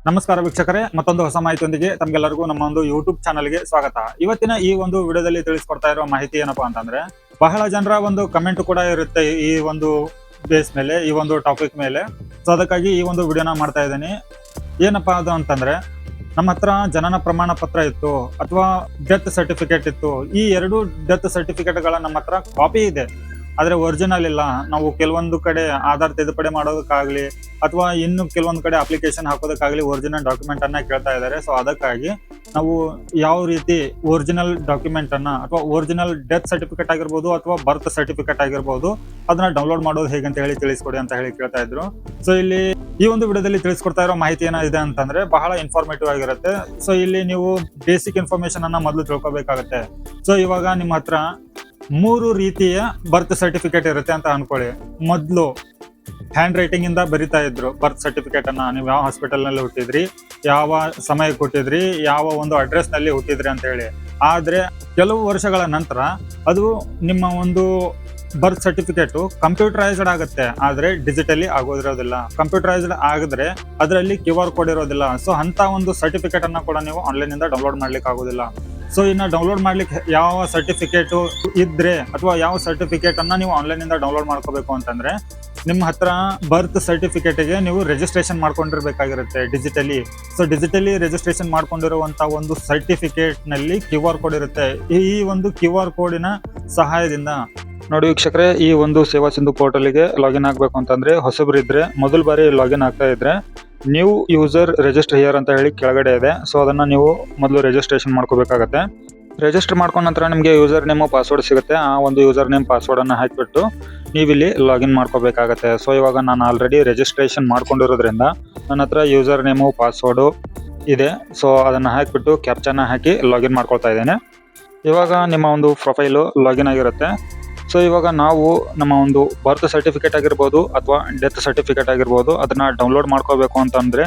ನಮಸ್ಕಾರ ವೀಕ್ಷಕರೇ, ಮತ್ತೊಂದು ಹೊಸ ಮಾಹಿತಿಯೊಂದಿಗೆ ತಮಗೆಲ್ಲರಿಗೂ ನಮ್ಮ ಒಂದು ಯೂಟ್ಯೂಬ್ ಚಾನಲ್ಗೆ ಸ್ವಾಗತ. ಇವತ್ತಿನ ಈ ಒಂದು ವಿಡಿಯೋದಲ್ಲಿ ತಿಳಿಸ್ಕೊಡ್ತಾ ಇರೋ ಮಾಹಿತಿ ಏನಪ್ಪಾ ಅಂತಂದ್ರೆ, ಬಹಳ ಜನರ ಒಂದು ಕಮೆಂಟ್ ಕೂಡ ಇರುತ್ತೆ ಈ ಒಂದು ಬೇಸ್ ಮೇಲೆ, ಈ ಒಂದು ಟಾಪಿಕ್ ಮೇಲೆ. ಸೊ ಅದಕ್ಕಾಗಿ ಈ ಒಂದು ವಿಡಿಯೋನ ಮಾಡ್ತಾ ಇದ್ದೀನಿ. ಏನಪ್ಪಾ ಅದು ಅಂತಂದ್ರೆ, ನಮ್ಮ ಹತ್ರ ಜನನ ಪ್ರಮಾಣ ಪತ್ರ ಇತ್ತು ಅಥವಾ ಡೆತ್ ಸರ್ಟಿಫಿಕೇಟ್ ಇತ್ತು. ಈ ಎರಡು ಡೆತ್ ಸರ್ಟಿಫಿಕೇಟ್ಗಳ ನಮ್ಮ ಹತ್ರ ಕಾಪಿ ಇದೆ, ಆದ್ರೆ ಒರಿಜಿನಲ್ ಇಲ್ಲ. ನಾವು ಕೆಲವೊಂದು ಕಡೆ ಆಧಾರ್ ತಿದ್ದುಪಡಿ ಮಾಡೋದಕ್ಕಾಗ್ಲಿ ಅಥವಾ ಇನ್ನು ಕೆಲವೊಂದು ಕಡೆ ಅಪ್ಲಿಕೇಶನ್ ಹಾಕೋದಕ್ಕಾಗ್ಲಿ ಒರಿಜಿನಲ್ ಡಾಕ್ಯುಮೆಂಟ್ ಅನ್ನ ಕೇಳ್ತಾ ಇದ್ದಾರೆ. ಸೊ ಅದಕ್ಕಾಗಿ ನಾವು ಯಾವ ರೀತಿ ಒರಿಜಿನಲ್ ಡಾಕ್ಯುಮೆಂಟ್ ಅನ್ನ ಅಥವಾ ಒರಿಜಿನಲ್ ಡೆತ್ ಸರ್ಟಿಫಿಕೇಟ್ ಆಗಿರ್ಬೋದು ಅಥವಾ ಬರ್ತ್ ಸರ್ಟಿಫಿಕೇಟ್ ಆಗಿರ್ಬೋದು ಅದನ್ನ ಡೌನ್ಲೋಡ್ ಮಾಡೋದು ಹೇಗೆ ಅಂತ ಹೇಳಿ ತಿಳಿಸ್ಕೊಡಿ ಅಂತ ಹೇಳಿ ಕೇಳ್ತಾ ಇದ್ರು. ಸೊ ಇಲ್ಲಿ ಈ ಒಂದು ವಿಡಿಯೋದಲ್ಲಿ ತಿಳಿಸ್ಕೊಡ್ತಾ ಇರೋ ಮಾಹಿತಿ ಏನಿದೆ ಅಂತಂದ್ರೆ ಬಹಳ ಇನ್ಫಾರ್ಮೇಟಿವ್ ಆಗಿರುತ್ತೆ. ಸೊ ಇಲ್ಲಿ ನೀವು ಬೇಸಿಕ್ ಇನ್ಫಾರ್ಮೇಶನ್ ಅನ್ನ ಮೊದಲು ತಿಳ್ಕೊಬೇಕಾಗತ್ತೆ. ಸೊ ಇವಾಗ ನಿಮ್ಮ ಹತ್ರ 3 ರೀತಿಯ ಬರ್ತ್ ಸರ್ಟಿಫಿಕೇಟ್ ಇರುತ್ತೆ ಅಂತ ಅನ್ಕೊಳ್ಳಿ. ಮೊದಲು ಹ್ಯಾಂಡ್ ರೈಟಿಂಗ್ ಇಂದ ಬರಿತಾ ಇದ್ರು ಬರ್ತ್ ಸರ್ಟಿಫಿಕೇಟ್ ಅನ್ನ. ನೀವು ಯಾವ ಹಾಸ್ಪಿಟಲ್ ನಲ್ಲಿ ಹುಟ್ಟಿದ್ರಿ, ಯಾವ ಸಮಯಕ್ಕೆ ಹುಟ್ಟಿದ್ರಿ, ಯಾವ ಒಂದು ಅಡ್ರೆಸ್ ನಲ್ಲಿ ಹುಟ್ಟಿದ್ರಿ ಅಂತ ಹೇಳಿ. ಆದ್ರೆ ಕೆಲವು ವರ್ಷಗಳ ನಂತರ ಅದು ನಿಮ್ಮ ಒಂದು ಬರ್ತ್ ಸರ್ಟಿಫಿಕೇಟ್ ಕಂಪ್ಯೂಟರೈಸ್ಡ್ ಆಗುತ್ತೆ, ಆದ್ರೆ ಡಿಜಿಟಲಿ ಆಗೋದಿರೋದಿಲ್ಲ. ಕಂಪ್ಯೂಟರೈಸ್ಡ್ ಆಗಿದ್ರೆ ಅದರಲ್ಲಿ QR ಕೋಡ್ ಇರೋದಿಲ್ಲ. ಸೊ ಅಂತ ಒಂದು ಸರ್ಟಿಫಿಕೇಟ್ ಅನ್ನ ಕೂಡ ನೀವು ಆನ್ಲೈನ್ ಇಂದ ಡೌನ್ಲೋಡ್ ಮಾಡ್ಲಿಕ್ಕೆ ಆಗೋದಿಲ್ಲ. ಸೊ ಇನ್ನ ಡೌನ್ಲೋಡ್ ಮಾಡ್ಲಿಕ್ಕೆ ಯಾವ ಸರ್ಟಿಫಿಕೇಟ್ ಇದ್ರೆ ಅಥವಾ ಯಾವ ಸರ್ಟಿಫಿಕೇಟ್ ಅನ್ನ ನೀವು ಆನ್ಲೈನ್ ಇಂದ ಡೌನ್ಲೋಡ್ ಮಾಡ್ಕೋಬೇಕು ಅಂತಂದ್ರೆ, ನಿಮ್ಮ ಹತ್ರ ಬರ್ತ್ ಸರ್ಟಿಫಿಕೇಟ್ಗೆ ನೀವು ರಿಜಿಸ್ಟ್ರೇಷನ್ ಮಾಡ್ಕೊಂಡಿರ್ಬೇಕಾಗಿರುತ್ತೆ ಡಿಜಿಟಲಿ. ಸೊ ಡಿಜಿಟಲಿ ರಿಜಿಸ್ಟ್ರೇಷನ್ ಮಾಡ್ಕೊಂಡಿರುವಂತ ಒಂದು ಸರ್ಟಿಫಿಕೇಟ್ ನಲ್ಲಿ QR ಕೋಡ್ ಇರುತ್ತೆ. ಈ ಒಂದು QR ಕೋಡಿನ ಸಹಾಯದಿಂದ ನೋಡಿ ವೀಕ್ಷಕರೇ, ಈ ಒಂದು ಸೇವಾ ಸಿಂಧು ಪೋರ್ಟಲ್ಗೆ ಲಾಗಿನ್ ಆಗ್ಬೇಕು ಅಂತಂದ್ರೆ, ಹೊಸಬ್ರು ಇದ್ರೆ ಮೊದಲ ಬಾರಿ ಲಾಗಿನ್ ಆಗ್ತಾ ಇದ್ರೆ ನ್ಯೂ ಯೂಸರ್ ರಿಜಿಸ್ಟರ್ ಹಿಯರ್ ಅಂತ ಹೇಳಿ ಕೆಳಗಡೆ ಇದೆ. ಸೊ ಅದನ್ನ ನೀವು ಮೊದಲು ರಿಜಿಸ್ಟ್ರೇಷನ್ ಮಾಡ್ಕೋಬೇಕಾಗತ್ತೆ. ರಿಜಿಸ್ಟರ್ ಮಾಡ್ಕೊಂಡ ನಂತರ ನಿಮಗೆ ಯೂಸರ್ ನೇಮು ಪಾಸ್ವರ್ಡ್ ಸಿಗುತ್ತೆ. ಆ ಒಂದು ಯೂಸರ್ ನೇಮ್ ಪಾಸ್ವರ್ಡ್ ಅನ್ನ ಹಾಕಿಬಿಟ್ಟು ನೀವಿಲ್ಲಿ ಲಾಗಿನ್ ಮಾಡ್ಕೋಬೇಕಾಗತ್ತೆ. ಸೊ ಇವಾಗ ನಾನು ಆಲ್ರೆಡಿ ರಿಜಿಸ್ಟ್ರೇಷನ್ ಮಾಡ್ಕೊಂಡಿರೋದ್ರಿಂದ ನನ್ನ ಹತ್ರ ಯೂಸರ್ ನೇಮು ಪಾಸ್ವರ್ಡು ಇದೆ. ಸೊ ಅದನ್ನ ಹಾಕಿಬಿಟ್ಟು ಕ್ಯಾಪ್ಚಾನ ಹಾಕಿ ಲಾಗಿನ್ ಮಾಡ್ಕೊಳ್ತಾ ಇದ್ದೇನೆ. ಇವಾಗ ನಿಮ್ಮ ಒಂದು ಪ್ರೊಫೈಲು ಲಾಗಿನ್ ಆಗಿರುತ್ತೆ. ಸೊ ಇವಾಗ ನಾವು ನಮ್ಮ ಒಂದು ಬರ್ತ್ ಸರ್ಟಿಫಿಕೇಟ್ ಆಗಿರ್ಬೋದು ಅಥವಾ ಡೆತ್ ಸರ್ಟಿಫಿಕೇಟ್ ಆಗಿರ್ಬೋದು ಅದನ್ನ ಡೌನ್ಲೋಡ್ ಮಾಡ್ಕೋಬೇಕು ಅಂತಂದ್ರೆ,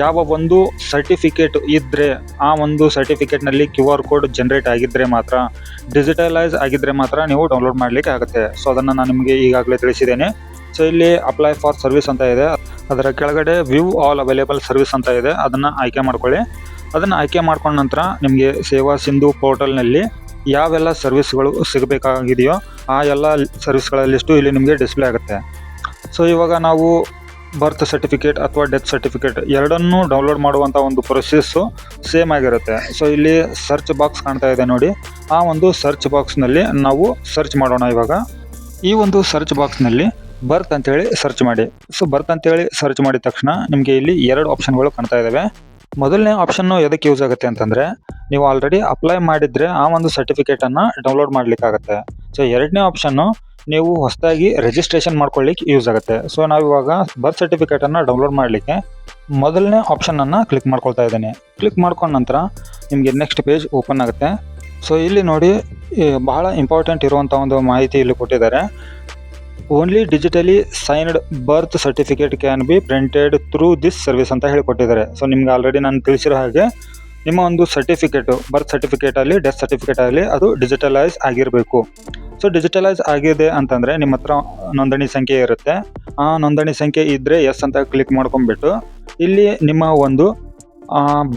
ಯಾವ ಒಂದು ಸರ್ಟಿಫಿಕೇಟ್ ಇದ್ರೆ ಆ ಒಂದು ಸರ್ಟಿಫಿಕೇಟ್ ನಲ್ಲಿ QR ಕೋಡ್ ಜನರೇಟ್ ಆಗಿದ್ರೆ ಮಾತ್ರ, ಡಿಜಿಟಲೈಸ್ ಆಗಿದ್ರೆ ಮಾತ್ರ ನೀವು ಡೌನ್ಲೋಡ್ ಮಾಡ್ಲಿಕ್ಕೆ ಆಗುತ್ತೆ. ಸೊ ಅದನ್ನ ನಾನು ನಿಮಗೆ ಈಗಾಗಲೇ ತಿಳಿಸಿದ್ದೇನೆ. ಸೊ ಇಲ್ಲಿ ಅಪ್ಲೈ ಫಾರ್ ಸರ್ವಿಸ್ ಅಂತ ಇದೆ, ಅದರ ಕೆಳಗಡೆ ವ್ಯೂ ಆಲ್ ಅವೈಲೇಬಲ್ ಸರ್ವಿಸ್ ಅಂತ ಇದೆ. ಅದನ್ನ ಆಯ್ಕೆ ಮಾಡ್ಕೊಳ್ಳಿ. ಅದನ್ನ ಆಯ್ಕೆ ಮಾಡ್ಕೊಂಡ ನಂತರ ನಿಮಗೆ ಸೇವಾ ಸಿಂಧು ಪೋರ್ಟಲ್ನಲ್ಲಿ ಯಾವೆಲ್ಲ ಸರ್ವಿಸ್ಗಳು ಸಿಗಬೇಕಾಗಿದೆಯೋ ಆ ಎಲ್ಲ ಸರ್ವಿಸ್ಗಳ ಲಿಸ್ಟು ಇಲ್ಲಿ ನಿಮಗೆ ಡಿಸ್ಪ್ಲೇ ಆಗುತ್ತೆ. ಸೊ ಇವಾಗ ನಾವು ಬರ್ತ್ ಸರ್ಟಿಫಿಕೇಟ್ ಅಥವಾ ಡೆತ್ ಸರ್ಟಿಫಿಕೇಟ್ ಎರಡನ್ನೂ ಡೌನ್ಲೋಡ್ ಮಾಡುವಂಥ ಒಂದು ಪ್ರೊಸೆಸ್ಸು ಸೇಮ್ ಆಗಿರುತ್ತೆ. ಸೊ ಇಲ್ಲಿ ಸರ್ಚ್ ಬಾಕ್ಸ್ ಕಾಣ್ತಾ ಇದೆ ನೋಡಿ, ಆ ಒಂದು ಸರ್ಚ್ ಬಾಕ್ಸ್ನಲ್ಲಿ ನಾವು ಸರ್ಚ್ ಮಾಡೋಣ. ಇವಾಗ ಈ ಒಂದು ಸರ್ಚ್ ಬಾಕ್ಸ್ನಲ್ಲಿ ಬರ್ತ್ ಅಂತೇಳಿ ಸರ್ಚ್ ಮಾಡಿ. ಸೊ ಬರ್ತ್ ಅಂತೇಳಿ ಸರ್ಚ್ ಮಾಡಿದ ತಕ್ಷಣ ನಿಮಗೆ ಇಲ್ಲಿ 2 ಆಪ್ಷನ್ಗಳು ಕಾಣ್ತಾ ಇದ್ದಾವೆ. ಮೊದಲನೇ ಆಪ್ಷನ್ನು ಎದಕ್ಕೆ ಯೂಸ್ ಆಗುತ್ತೆ ಅಂತಂದರೆ, ನೀವು ಆಲ್ರೆಡಿ ಅಪ್ಲೈ ಮಾಡಿದರೆ ಆ ಒಂದು ಸರ್ಟಿಫಿಕೇಟನ್ನು ಡೌನ್ಲೋಡ್ ಮಾಡಲಿಕ್ಕಾಗತ್ತೆ. ಸೊ ಎರಡನೇ ಆಪ್ಷನ್ನು ನೀವು ಹೊಸದಾಗಿ ರಿಜಿಸ್ಟ್ರೇಷನ್ ಮಾಡ್ಕೊಳ್ಳಿಕ್ಕೆ ಯೂಸ್ ಆಗುತ್ತೆ. ಸೊ ನಾವಿವಾಗ ಬರ್ತ್ ಸರ್ಟಿಫಿಕೇಟನ್ನು ಡೌನ್ಲೋಡ್ ಮಾಡಲಿಕ್ಕೆ ಮೊದಲನೇ ಆಪ್ಷನನ್ನು ಕ್ಲಿಕ್ ಮಾಡ್ಕೊಳ್ತಾ ಇದ್ದೀನಿ. ಕ್ಲಿಕ್ ಮಾಡ್ಕೊಂಡ ನಂತರ ನಿಮಗೆ ನೆಕ್ಸ್ಟ್ ಪೇಜ್ ಓಪನ್ ಆಗುತ್ತೆ. ಸೊ ಇಲ್ಲಿ ನೋಡಿ, ಬಹಳ ಇಂಪಾರ್ಟೆಂಟ್ ಇರುವಂಥ ಒಂದು ಮಾಹಿತಿ ಇಲ್ಲಿ ಕೊಟ್ಟಿದ್ದಾರೆ. Only digitally signed birth certificate can be printed through this service ಅಂತ ಹೇಳಿಕೊಟ್ಟಿದ್ದಾರೆ. ಸೊ ನಿಮ್ಗೆ ಆಲ್ರೆಡಿ ನಾನು ತಿಳಿಸಿರೋ ಹಾಗೆ ನಿಮ್ಮ ಒಂದು ಸರ್ಟಿಫಿಕೇಟು, ಬರ್ತ್ ಸರ್ಟಿಫಿಕೇಟ್ ಆಗಲಿ ಡೆತ್ ಸರ್ಟಿಫಿಕೇಟ್ ಆಗಲಿ ಅದು ಡಿಜಿಟಲೈಸ್ ಆಗಿರಬೇಕು. ಸೊ ಡಿಜಿಟಲೈಸ್ ಆಗಿದೆ ಅಂತಂದರೆ ನಿಮ್ಮ ಹತ್ರ ನೋಂದಣಿ ಸಂಖ್ಯೆ ಇರುತ್ತೆ. ಆ ನೋಂದಣಿ ಸಂಖ್ಯೆ ಇದ್ದರೆ ಎಸ್ ಅಂತ ಕ್ಲಿಕ್ ಮಾಡ್ಕೊಂಡ್ಬಿಟ್ಟು ಇಲ್ಲಿ ನಿಮ್ಮ ಒಂದು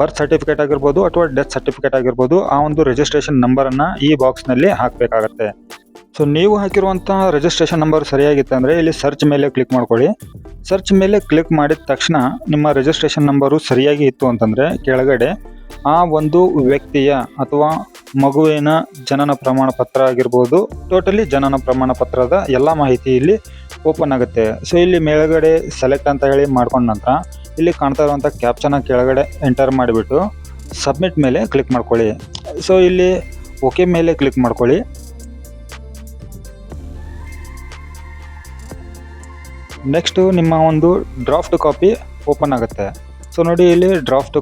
ಬರ್ತ್ ಸರ್ಟಿಫಿಕೇಟ್ ಆಗಿರ್ಬೋದು ಅಥವಾ ಡೆತ್ ಸರ್ಟಿಫಿಕೇಟ್ ಆಗಿರ್ಬೋದು ಆ ಒಂದು ರಿಜಿಸ್ಟ್ರೇಷನ್ ನಂಬರನ್ನು ಈ ಬಾಕ್ಸ್ನಲ್ಲಿ ಹಾಕಬೇಕಾಗತ್ತೆ. ಸೊ ನೀವು ಹಾಕಿರುವಂಥ ರಿಜಿಸ್ಟ್ರೇಷನ್ ನಂಬರ್ ಸರಿಯಾಗಿತ್ತು ಅಂದರೆ ಇಲ್ಲಿ ಸರ್ಚ್ ಮೇಲೆ ಕ್ಲಿಕ್ ಮಾಡ್ಕೊಳ್ಳಿ. ಸರ್ಚ್ ಮೇಲೆ ಕ್ಲಿಕ್ ಮಾಡಿದ ತಕ್ಷಣ ನಿಮ್ಮ ರಿಜಿಸ್ಟ್ರೇಷನ್ ನಂಬರು ಸರಿಯಾಗಿ ಇತ್ತು ಅಂತಂದರೆ ಕೆಳಗಡೆ ಆ ಒಂದು ವ್ಯಕ್ತಿಯ ಅಥವಾ ಮಗುವಿನ ಜನನ ಪ್ರಮಾಣ ಪತ್ರ ಆಗಿರ್ಬೋದು, ಟೋಟಲಿ ಜನನ ಪ್ರಮಾಣ ಪತ್ರದ ಎಲ್ಲ ಮಾಹಿತಿ ಇಲ್ಲಿ ಓಪನ್ ಆಗುತ್ತೆ. ಸೊ ಇಲ್ಲಿ ಮೇಲ್ಗಡೆ ಸೆಲೆಕ್ಟ್ ಅಂತ ಹೇಳಿ ಮಾಡ್ಕೊಂಡ ನಂತರ ಇಲ್ಲಿ ಕಾಣ್ತಾ ಇರುವಂಥ ಕ್ಯಾಪ್ಚನ ಕೆಳಗಡೆ ಎಂಟರ್ ಮಾಡಿಬಿಟ್ಟು ಸಬ್ಮಿಟ್ ಮೇಲೆ ಕ್ಲಿಕ್ ಮಾಡ್ಕೊಳ್ಳಿ. ಸೊ ಇಲ್ಲಿ ಓಕೆ ಮೇಲೆ ಕ್ಲಿಕ್ ಮಾಡ್ಕೊಳ್ಳಿ. ನೆಕ್ಸ್ಟು ನಿಮ್ಮ ಒಂದು ಡ್ರಾಫ್ಟ್ ಕಾಪಿ ಓಪನ್ ಆಗುತ್ತೆ. ಸೊ ನೋಡಿ, ಇಲ್ಲಿ ಡ್ರಾಫ್ಟ್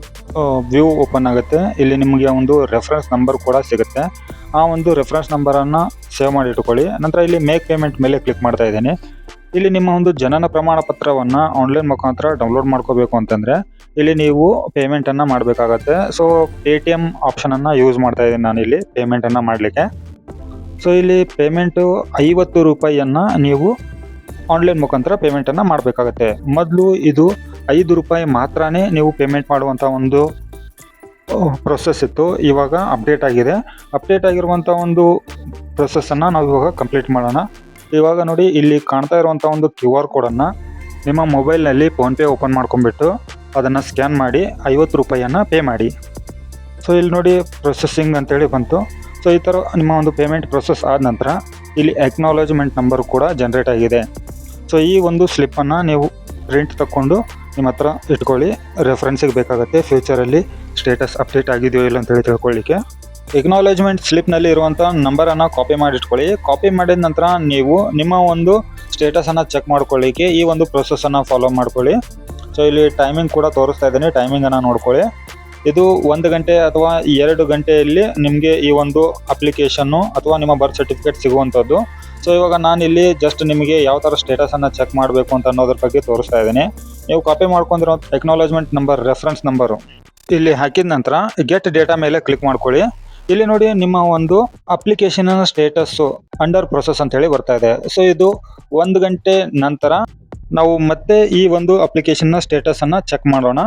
ವ್ಯೂ ಓಪನ್ ಆಗುತ್ತೆ. ಇಲ್ಲಿ ನಿಮಗೆ ಒಂದು ರೆಫರೆನ್ಸ್ ನಂಬರ್ ಕೂಡ ಸಿಗುತ್ತೆ. ಆ ಒಂದು ರೆಫರೆನ್ಸ್ ನಂಬರನ್ನು ಸೇವ್ ಮಾಡಿ ಇಟ್ಕೊಳ್ಳಿ. ನಂತರ ಇಲ್ಲಿ ಮೇಕ್ ಪೇಮೆಂಟ್ ಮೇಲೆ ಕ್ಲಿಕ್ ಮಾಡ್ತಾ ಇದ್ದೀನಿ. ಇಲ್ಲಿ ನಿಮ್ಮ ಒಂದು ಜನನ ಪ್ರಮಾಣ ಪತ್ರವನ್ನು ಆನ್ಲೈನ್ ಮುಖಾಂತರ ಡೌನ್ಲೋಡ್ ಮಾಡ್ಕೋಬೇಕು ಅಂತಂದರೆ ಇಲ್ಲಿ ನೀವು ಪೇಮೆಂಟನ್ನು ಮಾಡಬೇಕಾಗತ್ತೆ. ಸೊ Paytm ಆಪ್ಷನನ್ನು ಯೂಸ್ ಮಾಡ್ತಾ ಇದ್ದೀನಿ ನಾನು ಇಲ್ಲಿ ಪೇಮೆಂಟನ್ನು ಮಾಡಲಿಕ್ಕೆ. ಸೊ ಇಲ್ಲಿ ಪೇಮೆಂಟು 50 ರೂಪಾಯಿಯನ್ನು ನೀವು ಆನ್ಲೈನ್ ಮುಖಾಂತರ ಪೇಮೆಂಟನ್ನು ಮಾಡಬೇಕಾಗತ್ತೆ. ಮೊದಲು ಇದು ₹5 ಮಾತ್ರನೇ ನೀವು ಪೇಮೆಂಟ್ ಮಾಡುವಂಥ ಒಂದು ಪ್ರೊಸೆಸ್ ಇತ್ತು. ಇವಾಗ ಅಪ್ಡೇಟ್ ಆಗಿದೆ. ಅಪ್ಡೇಟ್ ಆಗಿರುವಂಥ ಒಂದು ಪ್ರೊಸೆಸ್ಸನ್ನು ನಾವು ಇವಾಗ ಕಂಪ್ಲೀಟ್ ಮಾಡೋಣ. ಇವಾಗ ನೋಡಿ, ಇಲ್ಲಿ ಕಾಣ್ತಾ ಇರುವಂಥ ಒಂದು QR ಕೋಡನ್ನು ನಿಮ್ಮ ಮೊಬೈಲ್ನಲ್ಲಿ ಫೋನ್ಪೇ ಓಪನ್ ಮಾಡ್ಕೊಂಡ್ಬಿಟ್ಟು ಅದನ್ನು ಸ್ಕ್ಯಾನ್ ಮಾಡಿ ₹50 ಪೇ ಮಾಡಿ. ಸೊ ಇಲ್ಲಿ ನೋಡಿ, ಪ್ರೊಸೆಸಿಂಗ್ ಅಂತೇಳಿ ಬಂತು. ಸೊ ಈ ಥರ ನಿಮ್ಮ ಒಂದು ಪೇಮೆಂಟ್ ಪ್ರೊಸೆಸ್ ಆದ ನಂತರ ಇಲ್ಲಿ ಅಕ್ನಾಲೇಜ್ಮೆಂಟ್ ನಂಬರ್ ಕೂಡ ಜನ್ರೇಟ್ ಆಗಿದೆ. ಸೊ ಈ ಒಂದು ಸ್ಲಿಪ್ಪನ್ನು ನೀವು ಪ್ರಿಂಟ್ ತಗೊಂಡು ನಿಮ್ಮ ಹತ್ರ ಇಟ್ಕೊಳ್ಳಿ, ರೆಫರೆನ್ಸಿಗೆ ಬೇಕಾಗುತ್ತೆ ಫ್ಯೂಚರಲ್ಲಿ ಸ್ಟೇಟಸ್ ಅಪ್ಡೇಟ್ ಆಗಿದೆಯೋ ಇಲ್ಲ ಅಂತೇಳಿ ತಿಳ್ಕೊಳ್ಳಿಕ್ಕೆ. ಎಕ್ನಾಲೇಜ್ಮೆಂಟ್ ಸ್ಲಿಪ್ನಲ್ಲಿ ಇರುವಂಥ ನಂಬರನ್ನು ಕಾಪಿ ಮಾಡಿ ಇಟ್ಕೊಳ್ಳಿ. ಕಾಪಿ ಮಾಡಿದ ನಂತರ ನೀವು ನಿಮ್ಮ ಒಂದು ಸ್ಟೇಟಸನ್ನು ಚೆಕ್ ಮಾಡ್ಕೊಳ್ಳಿಕ್ಕೆ ಈ ಒಂದು ಪ್ರೊಸೆಸನ್ನು ಫಾಲೋ ಮಾಡ್ಕೊಳ್ಳಿ. ಸೊ ಇಲ್ಲಿ ಟೈಮಿಂಗ್ ಕೂಡ ತೋರಿಸ್ತಾ ಇದ್ದೀನಿ, ಟೈಮಿಂಗನ್ನು ನೋಡ್ಕೊಳ್ಳಿ. ಇದು 1 ಗಂಟೆ ಅಥವಾ 2 ಗಂಟೆಯಲ್ಲಿ ನಿಮಗೆ ಈ ಒಂದು ಅಪ್ಲಿಕೇಶನ್ನು ಅಥವಾ ನಿಮ್ಮ ಬರ್ತ್ ಸರ್ಟಿಫಿಕೇಟ್ ಸಿಗುವಂಥದ್ದು. ಸೊ ಇವಾಗ ನಾನಿಲ್ಲಿ ಜಸ್ಟ್ ನಿಮಗೆ ಯಾವ ಥರ ಸ್ಟೇಟಸನ್ನು ಚೆಕ್ ಮಾಡಬೇಕು ಅಂತ ಅನ್ನೋದ್ರ ಬಗ್ಗೆ ತೋರಿಸ್ತಾ ಇದ್ದೀನಿ. ನೀವು ಕಾಪಿ ಮಾಡ್ಕೊಂಡಿರೋ ಎಕ್ನಾಲೇಜ್ಮೆಂಟ್ ನಂಬರ್, ರೆಫರೆನ್ಸ್ ನಂಬರು ಇಲ್ಲಿ ಹಾಕಿದ ನಂತರ ಗೆಟ್ ಡೇಟಾ ಮೇಲೆ ಕ್ಲಿಕ್ ಮಾಡ್ಕೊಳ್ಳಿ. ಇಲ್ಲಿ ನೋಡಿ, ನಿಮ್ಮ ಒಂದು ಅಪ್ಲಿಕೇಶನ್ ಸ್ಟೇಟಸ್ಸು ಅಂಡರ್ ಪ್ರೊಸೆಸ್ ಅಂತ ಹೇಳಿ ಬರ್ತಾ ಇದೆ. ಸೊ ಇದು 1 ಗಂಟೆ ನಂತರ ನಾವು ಮತ್ತೆ ಈ ಒಂದು ಅಪ್ಲಿಕೇಶನ್ನ ಸ್ಟೇಟಸನ್ನು ಚೆಕ್ ಮಾಡೋಣ.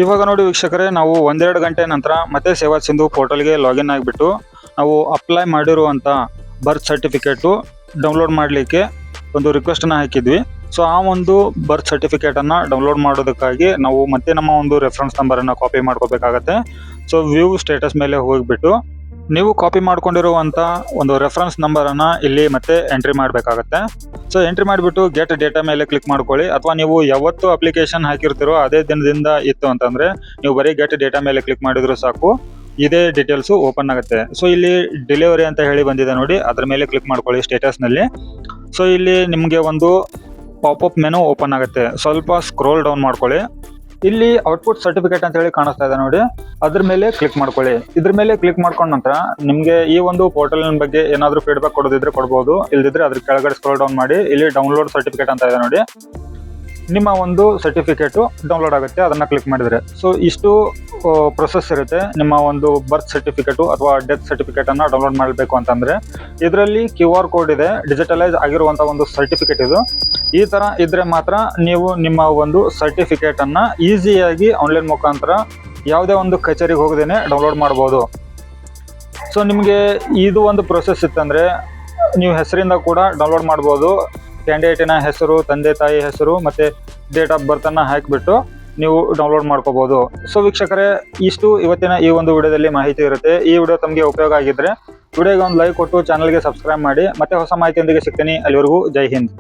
ಇವಾಗ ನೋಡಿ ವೀಕ್ಷಕರೇ, ನಾವು 1-2 ಗಂಟೆ ನಂತರ ಮತ್ತೆ ಸೇವಾ ಸಿಂಧು ಪೋರ್ಟಲ್ಗೆ ಲಾಗಿನ್ ಆಗಿಬಿಟ್ಟು ನಾವು ಅಪ್ಲೈ ಮಾಡಿರುವಂಥ ಬರ್ತ್ ಸರ್ಟಿಫಿಕೇಟು ಡೌನ್ಲೋಡ್ ಮಾಡಲಿಕ್ಕೆ ಒಂದು ರಿಕ್ವೆಸ್ಟನ್ನು ಹಾಕಿದ್ವಿ. ಸೊ ಆ ಒಂದು ಬರ್ತ್ ಸರ್ಟಿಫಿಕೇಟನ್ನು ಡೌನ್ಲೋಡ್ ಮಾಡೋದಕ್ಕಾಗಿ ನಾವು ಮತ್ತೆ ನಮ್ಮ ಒಂದು ರೆಫರೆನ್ಸ್ ನಂಬರನ್ನು ಕಾಪಿ ಮಾಡ್ಕೋಬೇಕಾಗತ್ತೆ. ಸೊ ವ್ಯೂ ಸ್ಟೇಟಸ್ ಮೇಲೆ ಹೋಗಿಬಿಟ್ಟು ನೀವು ಕಾಪಿ ಮಾಡ್ಕೊಂಡಿರುವಂಥ ಒಂದು ರೆಫರೆನ್ಸ್ ನಂಬರನ್ನು ಇಲ್ಲಿ ಮತ್ತೆ ಎಂಟ್ರಿ ಮಾಡಬೇಕಾಗತ್ತೆ. ಸೊ ಎಂಟ್ರಿ ಮಾಡಿಬಿಟ್ಟು ಗೆಟ್ ಡೇಟಾ ಮೇಲೆ ಕ್ಲಿಕ್ ಮಾಡ್ಕೊಳ್ಳಿ. ಅಥವಾ ನೀವು ಯಾವತ್ತು ಅಪ್ಲಿಕೇಶನ್ ಹಾಕಿರ್ತೀರೋ ಅದೇ ದಿನದಿಂದ ಇತ್ತು ಅಂತಂದರೆ ನೀವು ಬರೀ ಗೆಟ್ ಡೇಟಾ ಮೇಲೆ ಕ್ಲಿಕ್ ಮಾಡಿದ್ರು ಸಾಕು, ಇದೇ ಡೀಟೇಲ್ಸು ಓಪನ್ ಆಗುತ್ತೆ. ಸೊ ಇಲ್ಲಿ ಡೆಲಿವರಿ ಅಂತ ಹೇಳಿ ಬಂದಿದೆ ನೋಡಿ, ಅದ್ರ ಮೇಲೆ ಕ್ಲಿಕ್ ಮಾಡ್ಕೊಳ್ಳಿ ಸ್ಟೇಟಸ್ನಲ್ಲಿ. ಸೊ ಇಲ್ಲಿ ನಿಮಗೆ ಒಂದು ಪಾಪಪ್ ಮೆನು ಓಪನ್ ಆಗುತ್ತೆ. ಸ್ವಲ್ಪ ಸ್ಕ್ರೋಲ್ ಡೌನ್ ಮಾಡ್ಕೊಳ್ಳಿ. ಇಲ್ಲಿ ಔಟ್ಪುಟ್ ಸರ್ಟಿಫಿಕೇಟ್ ಅಂತ ಹೇಳಿ ಕಾಣಿಸ್ತಾ ಇದೆ ನೋಡಿ, ಅದ್ರ ಮೇಲೆ ಕ್ಲಿಕ್ ಮಾಡ್ಕೊಳ್ಳಿ. ಇದ್ರ ಮೇಲೆ ಕ್ಲಿಕ್ ಮಾಡ್ಕೊಂಡ ನಂತರ ನಿಮಗೆ ಈ ಒಂದು ಪೋರ್ಟಲ್ ಬಗ್ಗೆ ಏನಾದರೂ ಫೀಡ್ಬ್ಯಾಕ್ ಕೊಡೋದಿದ್ರೆ ಕೊಡ್ಬೋದು, ಇಲ್ದಿದ್ರೆ ಅದ್ರ ಕೆಳಗಡೆ ಸ್ಕ್ರೋಲ್ ಡೌನ್ ಮಾಡಿ ಇಲ್ಲಿ ಡೌನ್ಲೋಡ್ ಸರ್ಟಿಫಿಕೇಟ್ ಅಂತ ಇದೆ ನೋಡಿ, ನಿಮ್ಮ ಒಂದು ಸರ್ಟಿಫಿಕೇಟು ಡೌನ್ಲೋಡ್ ಆಗುತ್ತೆ, ಅದನ್ನು ಕ್ಲಿಕ್ ಮಾಡಿದರೆ. ಸೊ ಇಷ್ಟು ಪ್ರೊಸೆಸ್ ಇರುತ್ತೆ ನಿಮ್ಮ ಒಂದು ಬರ್ತ್ ಸರ್ಟಿಫಿಕೇಟು ಅಥವಾ ಡೆತ್ ಸರ್ಟಿಫಿಕೇಟನ್ನು ಡೌನ್ಲೋಡ್ ಮಾಡಬೇಕು ಅಂತಂದರೆ. ಇದರಲ್ಲಿ QR ಕೋಡ್ ಇದೆ, ಡಿಜಿಟಲೈಸ್ ಆಗಿರುವಂಥ ಒಂದು ಸರ್ಟಿಫಿಕೇಟ್ ಇದು. ಈ ಥರ ಇದ್ದರೆ ಮಾತ್ರ ನೀವು ನಿಮ್ಮ ಒಂದು ಸರ್ಟಿಫಿಕೇಟನ್ನು ಈಸಿಯಾಗಿ ಆನ್ಲೈನ್ ಮುಖಾಂತರ ಯಾವುದೇ ಒಂದು ಕಚೇರಿಗೆ ಹೋಗದೇನೆ ಡೌನ್ಲೋಡ್ ಮಾಡ್ಬೋದು. ಸೊ ನಿಮಗೆ ಇದು ಒಂದು ಪ್ರೊಸೆಸ್ ಇತ್ತಂದರೆ ನೀವು ಹೆಸರಿಂದ ಕೂಡ ಡೌನ್ಲೋಡ್ ಮಾಡ್ಬೋದು. ಕ್ಯಾಂಡಿಡೇಟಿನ ಹೆಸರು, ತಂದೆ ತಾಯಿ ಹೆಸರು ಮತ್ತು ಡೇಟ್ ಆಫ್ ಬರ್ತನ್ನು ಹಾಕಿಬಿಟ್ಟು ನೀವು ಡೌನ್ಲೋಡ್ ಮಾಡ್ಕೋಬೋದು. ಸೊ ವೀಕ್ಷಕರೇ, ಇಷ್ಟು ಇವತ್ತಿನ ಈ ಒಂದು ವಿಡಿಯೋದಲ್ಲಿ ಮಾಹಿತಿ ಇರುತ್ತೆ. ಈ ವಿಡಿಯೋ ತಮಗೆ ಉಪಯೋಗ ಆಗಿದ್ದರೆ ವಿಡಿಯೋಗೆ ಒಂದು ಲೈಕ್ ಕೊಟ್ಟು ಚಾನಲ್ಗೆ ಸಬ್ಸ್ಕ್ರೈಬ್ ಮಾಡಿ. ಮತ್ತೆ ಹೊಸ ಮಾಹಿತಿಯೊಂದಿಗೆ ಸಿಗ್ತೀನಿ. ಅಲ್ಲಿವರೆಗೂ ಜೈ ಹಿಂದ್.